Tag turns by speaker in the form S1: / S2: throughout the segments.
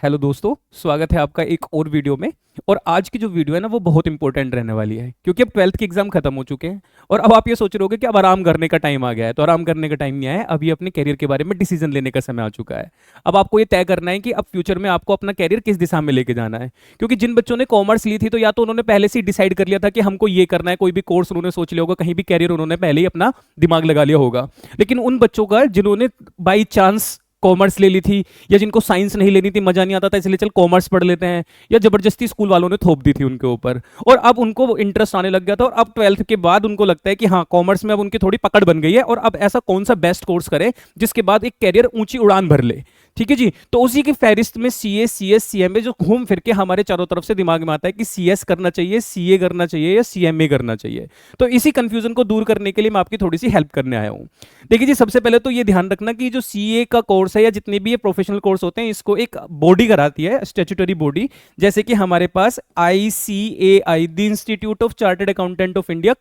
S1: Hello दोस्तों, स्वागत है आपका एक और वीडियो में। और आज की जो वीडियो है ना वो बहुत इंपॉर्टेंट रहने वाली है, क्योंकि अब 12th के एग्जाम खत्म हो चुके हैं। और अब आप ये सोच रहे होगे कि अब आराम करने का टाइम आ गया है, तो आराम करने का टाइम नहीं आया है, अभी अपने करियर के बारे में डिसीजन लेने का समय आ चुका है। अब आपको ये तय करना है कि अब फ्यूचर में आपको अपना करियर किस दिशा में लेके जाना है। क्योंकि जिन बच्चों ने कॉमर्स ली थी तो या तो उन्होंने पहले से ही डिसाइड कर लिया था कि हमको ये करना है, कोई भी कोर्स उन्होंने सोच लिया होगा, कहीं भी करियर उन्होंने पहले ही अपना दिमाग लगा लिया होगा। लेकिन उन बच्चों का जिन्होंने बाई चांस कॉमर्स ले ली थी, या जिनको साइंस नहीं लेनी थी, मजा नहीं आता था इसलिए चल कॉमर्स पढ़ लेते हैं, या जबरदस्ती स्कूल वालों ने थोप दी थी उनके ऊपर, और अब उनको इंटरेस्ट आने लग गया था, और अब 12th के बाद उनको लगता है कि हाँ कॉमर्स में अब उनकी थोड़ी पकड़ बन गई है, और अब ऐसा कौन सा बेस्ट कोर्स करे जिसके बाद एक कैरियर ऊंची उड़ान भर ले। ठीक है जी। तो उसी की फहरिस्त में सीए, सीएस, सीएमए जो घूम फिर के हमारे चारों तरफ से दिमाग में आता है कि सीएस करना चाहिए, सीए करना चाहिए, या सीएमए करना चाहिए। तो इसी कंफ्यूजन को दूर करने के लिए मैं आपकी थोड़ी सी हेल्प करने आया हूं। देखिए जी, सबसे पहले तो ये ध्यान रखना कि जो सीए का कोर्स है या जितने भी ये प्रोफेशनल कोर्स होते हैं, इसको एक बॉडी कराती है, स्टैट्यूटरी बॉडी। जैसे कि हमारे पास ICAI, the institute of chartered accountant of India,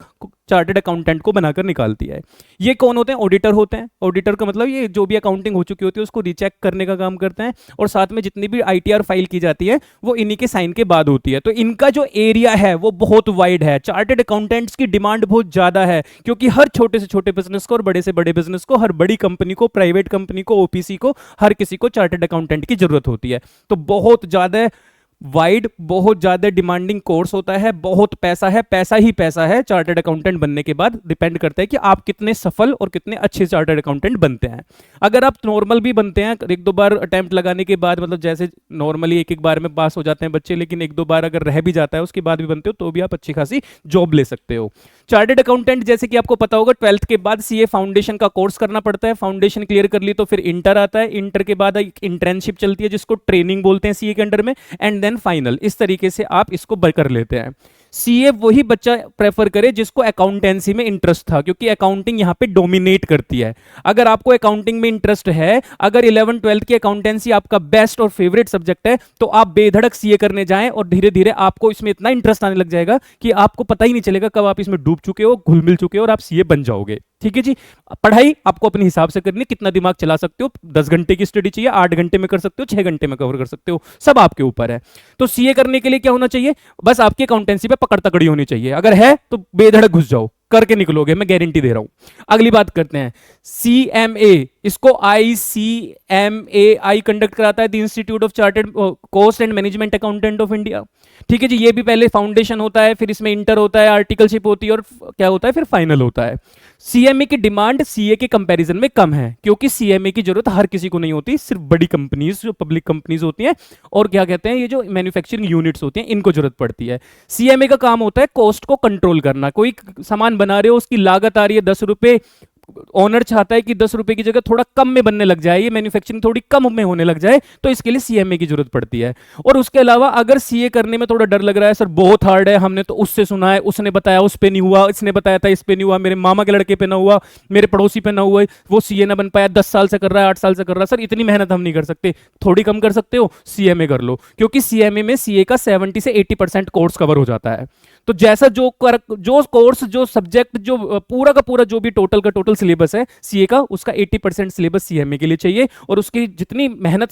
S1: chartered accountant को बनाकर निकालती है। ये कौन होते हैं? ऑडिटर होते हैं। ऑडिटर का मतलब ये जो भी अकाउंटिंग हो चुकी होती है उसको रीचेक करने का काम करते हैं, और साथ में जितनी भी आईटीआर फाइल की जाती है वो इन्हीं के साइन के बाद होती है। तो इनका जो एरिया है वो बहुत वाइड है। चार्टर्ड अकाउंटेंट्स की डिमांड बहुत ज्यादा है, क्योंकि हर छोटे से छोटे बिजनेस को और बड़े से बड़े बिजनेस को, हर बड़ी कंपनी को, प्राइवेट कंपनी को, ओपीसी को, हर किसी को चार्टर्ड अकाउंटेंट की जरूरत होती है। तो बहुत ज्यादा वाइड, बहुत ज्यादा डिमांडिंग कोर्स होता है, बहुत पैसा है, पैसा ही पैसा है चार्टर्ड अकाउंटेंट बनने के बाद। डिपेंड करता है कि आप कितने सफल और कितने अच्छे चार्टर्ड अकाउंटेंट बनते हैं। अगर आप नॉर्मल भी बनते हैं, एक दो बार अटेम्प्ट लगाने के बाद, मतलब जैसे नॉर्मली एक एक बार में पास हो जाते हैं बच्चे, लेकिन एक दो बार अगर रह भी जाता है उसके बाद भी बनते हो, तो भी आप अच्छी खासी जॉब ले सकते हो। चार्टर्ड अकाउंटेंट जैसे कि आपको पता होगा 12th के बाद सीए फाउंडेशन का कोर्स करना पड़ता है। फाउंडेशन क्लियर कर ली तो फिर इंटर आता है। इंटर के बाद एक इंटर्नशिप चलती है जिसको ट्रेनिंग बोलते हैं सीए के अंडर में, एंड देन फाइनल। इस तरीके से आप इसको कर लेते हैं। सीए वही बच्चा प्रेफर करे जिसको अकाउंटेंसी में इंटरेस्ट था, क्योंकि अकाउंटिंग यहां पे डोमिनेट करती है। अगर आपको अकाउंटिंग में इंटरेस्ट है, अगर 11 12 की अकाउंटेंसी आपका बेस्ट और फेवरेट सब्जेक्ट है, तो आप बेधड़क सीए करने जाएं, और धीरे धीरे आपको इसमें इतना इंटरेस्ट आने लग जाएगा कि आपको पता ही नहीं चलेगा कब आप इसमें डूब चुके हो, घुल मिल चुके हो, और आप सीए बन जाओगे। ठीक है जी। पढ़ाई आपको अपने हिसाब से करनी, कितना दिमाग चला सकते हो। 10 घंटे की स्टडी चाहिए, 8 घंटे में कर सकते हो, 6 घंटे में कवर कर सकते हो, सब आपके ऊपर है। तो सीए करने के लिए क्या होना चाहिए? बस आपकी अकाउंटेंसी पे पकड़ तकड़ी होनी चाहिए। अगर है तो बेधड़क घुस जाओ, करके निकलोगे, मैं गारंटी दे रहा हूं। अगली बात करते हैं सीएमए। इसको आईसीएमए कंडक्ट कराता है, the institute of chartered cost and management accountant of India. ठीक है जी। ये भी पहले फाउंडेशन होता है, फिर इसमें इंटर होता है, आर्टिकलशिप होती है, और क्या होता है फिर फाइनल होता है। सीएमए की डिमांड सीए के कंपैरिजन में कम है, क्योंकि सीएमए की जरूरत हर किसी को नहीं होती, सिर्फ बड़ी कंपनीज, जो पब्लिक कंपनीज होती हैं, और क्या कहते हैं ये जो मैन्युफैक्चरिंग यूनिट्स होती हैं, इनको जरूरत पड़ती है। सीएमए का काम होता है कॉस्ट को कंट्रोल करना। कोई सामान बना रहे हो, उसकी लागत आ रही है 10 रुपए, ओनर चाहता है कि 10 रुपए की जगह थोड़ा कम में बनने लग जाए, ये मैन्युफैक्चरिंग थोड़ी कम में होने लग जाए, तो इसके लिए सीएमए की जरूरत पड़ती है। और उसके अलावा अगर सीए करने में थोड़ा डर लग रहा है, सर बहुत हार्ड है, हमने तो उससे सुना है, उसने बताया उस पे नहीं हुआ, इसने बताया था इस पे नहीं हुआ, मेरे मामा के लड़के पे ना हुआ, मेरे पड़ोसी पे ना हुआ, वो सीए ना बन पाया, 10 साल से कर रहा है, 8 साल से कर रहा है, सर इतनी मेहनत हम नहीं कर सकते, थोड़ी कम कर सकते हो, सीएमए कर लो। क्योंकि सीएमए में सीए का 70 से 80% कोर्स कवर हो जाता है। तो जैसा जो कोर्स, जो सब्जेक्ट, जो पूरा का पूरा जो भी टोटल का टोटल सिलेबस है सीए का, उसका 80% सिलेबस सीएमए के लिए चाहिए, और उसकी जितनी मेहनत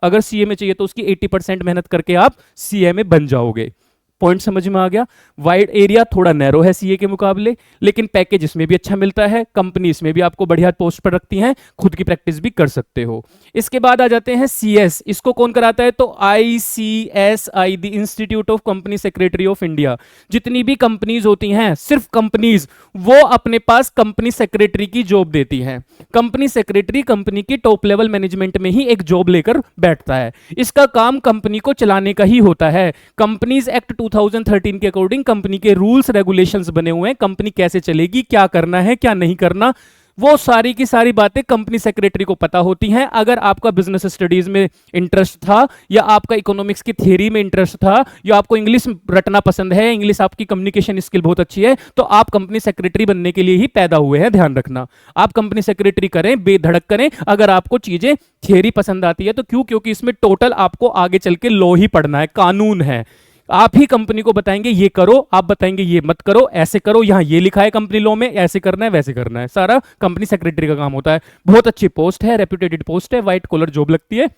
S1: अगर सीए में चाहिए तो उसकी 80% मेहनत करके आप सीएमए बन जाओगे। पॉइंट समझ में आ गया? वाइड एरिया, थोड़ा नैरो है सीए के मुकाबले, लेकिन पैकेज इसमें भी अच्छा मिलता है, कंपनी इसमें भी आपको बढ़िया पोस्ट पर रखती हैं, खुद की प्रैक्टिस भी कर सकते हो। इसके बाद आ जाते हैं सीएस। इसको कौन कराता है? तो ICSI, the institute of company secretary of India. जितनी भी कंपनीज होती हैं, सिर्फ कंपनीज, वो अपने पास कंपनी सेक्रेटरी की जॉब देती हैं। कंपनी सेक्रेटरी कंपनी की टॉप लेवल मैनेजमेंट में ही एक जॉब लेकर बैठता है। इसका काम कंपनी को चलाने का ही होता है। कंपनीज एक्ट 2013 के अकॉर्डिंग कंपनी के रूल्स रेगुलेशंस बने हुए हैं, कंपनी कैसे चलेगी, क्या करना है, क्या नहीं करना, वो सारी की सारी बातें कंपनी सेक्रेटरी को पता होती हैं। अगर आपका बिजनेस स्टडीज में इंटरेस्ट था, या आपका इकोनॉमिक्स की थ्योरी में इंटरेस्ट था, या आपको इंग्लिश रटना पसंद है, इंग्लिश आपकी कम्युनिकेशन स्किल बहुत अच्छी है, तो आप कंपनी सेक्रेटरी बनने के लिए ही पैदा हुए हैं। ध्यान रखना, आप कंपनी सेक्रेटरी करें, बेधड़क करें। अगर आपको चीजें थ्योरी पसंद आती है तो क्यों? क्योंकि इसमें टोटल आपको आगे चल के लॉ ही पढ़ना है, कानून है। आप ही कंपनी को बताएंगे ये करो, आप बताएंगे ये मत करो, ऐसे करो, यहां ये लिखा है कंपनी लॉ में, ऐसे करना है, वैसे करना है, सारा कंपनी सेक्रेटरी का काम होता है। बहुत अच्छी पोस्ट है, रेप्यूटेड पोस्ट है, व्हाइट कॉलर जॉब लगती है।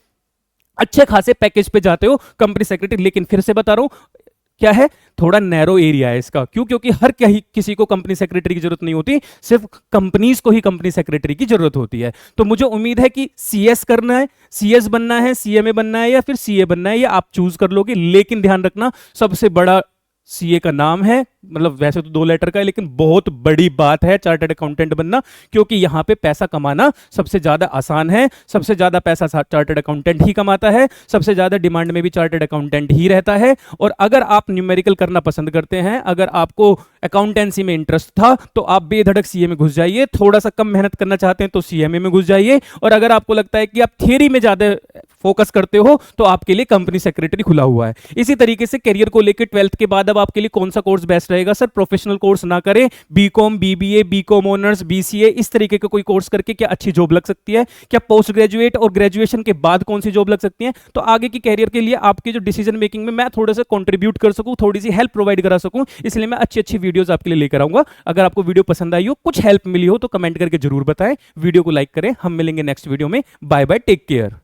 S1: अच्छे खासे पैकेज पे जाते हो कंपनी सेक्रेटरी। लेकिन फिर से बता रहा हूं, क्या है, थोड़ा नैरो एरिया है इसका। क्यों? क्योंकि हर किसी को कंपनी सेक्रेटरी की जरूरत नहीं होती, सिर्फ कंपनीज को ही कंपनी सेक्रेटरी की जरूरत होती है। तो मुझे उम्मीद है कि सीएस करना है, सीएस बनना है, सीएमए बनना है, या फिर सीए बनना है, ये आप चूज कर लोगे। लेकिन ध्यान रखना, सबसे बड़ा सीए का नाम है, मतलब वैसे तो 2 लेटर का है, लेकिन बहुत बड़ी बात है चार्टर्ड अकाउंटेंट बनना, क्योंकि यहां पे पैसा कमाना सबसे ज्यादा आसान है। सबसे ज्यादा पैसा चार्टर्ड अकाउंटेंट ही कमाता है, सबसे ज्यादा डिमांड में भी चार्टर्ड अकाउंटेंट ही रहता है। और अगर आप न्यूमेरिकल करना पसंद करते हैं, अगर आपको अकाउंटेंसी में इंटरेस्ट था, तो आप बेधड़क सीए में घुस जाइए। थोड़ा सा कम मेहनत करना चाहते हैं तो सीएमए में घुस जाइए। और अगर आपको लगता है कि आप थियरी में ज्यादा फोकस करते हो, तो आपके लिए कंपनी सेक्रेटरी खुला हुआ है। इसी तरीके से करियर को लेकर 12th के बाद अब आपके लिए कौन सा कोर्स बेस्ट रहेगा? सर, प्रोफेशनल कोर्स ना करें, BCom, BBA, BCom honours, BCA, इस तरीके का कोई कोर्स करके क्या अच्छी जॉब लग सकती है? क्या पोस्ट ग्रेजुएट और ग्रेजुएशन के बाद कौन सी जॉब लग सकती है? तो आगे की कैरियर के लिए आपके जो डिसीजन मेकिंग में मैं थोड़ा सा कंट्रीब्यूट कर सकूं, थोड़ी सी हेल्प प्रोवाइड करा सकूं, इसलिए मैं अच्छी अच्छी वीडियोस आपके लिए लेकर आऊंगा। अगर आपको वीडियो पसंद आई हो, कुछ हेल्प मिली हो, तो कमेंट करके जरूर बताएं, वीडियो को लाइक करें। हम मिलेंगे नेक्स्ट वीडियो में। Bye bye, take care.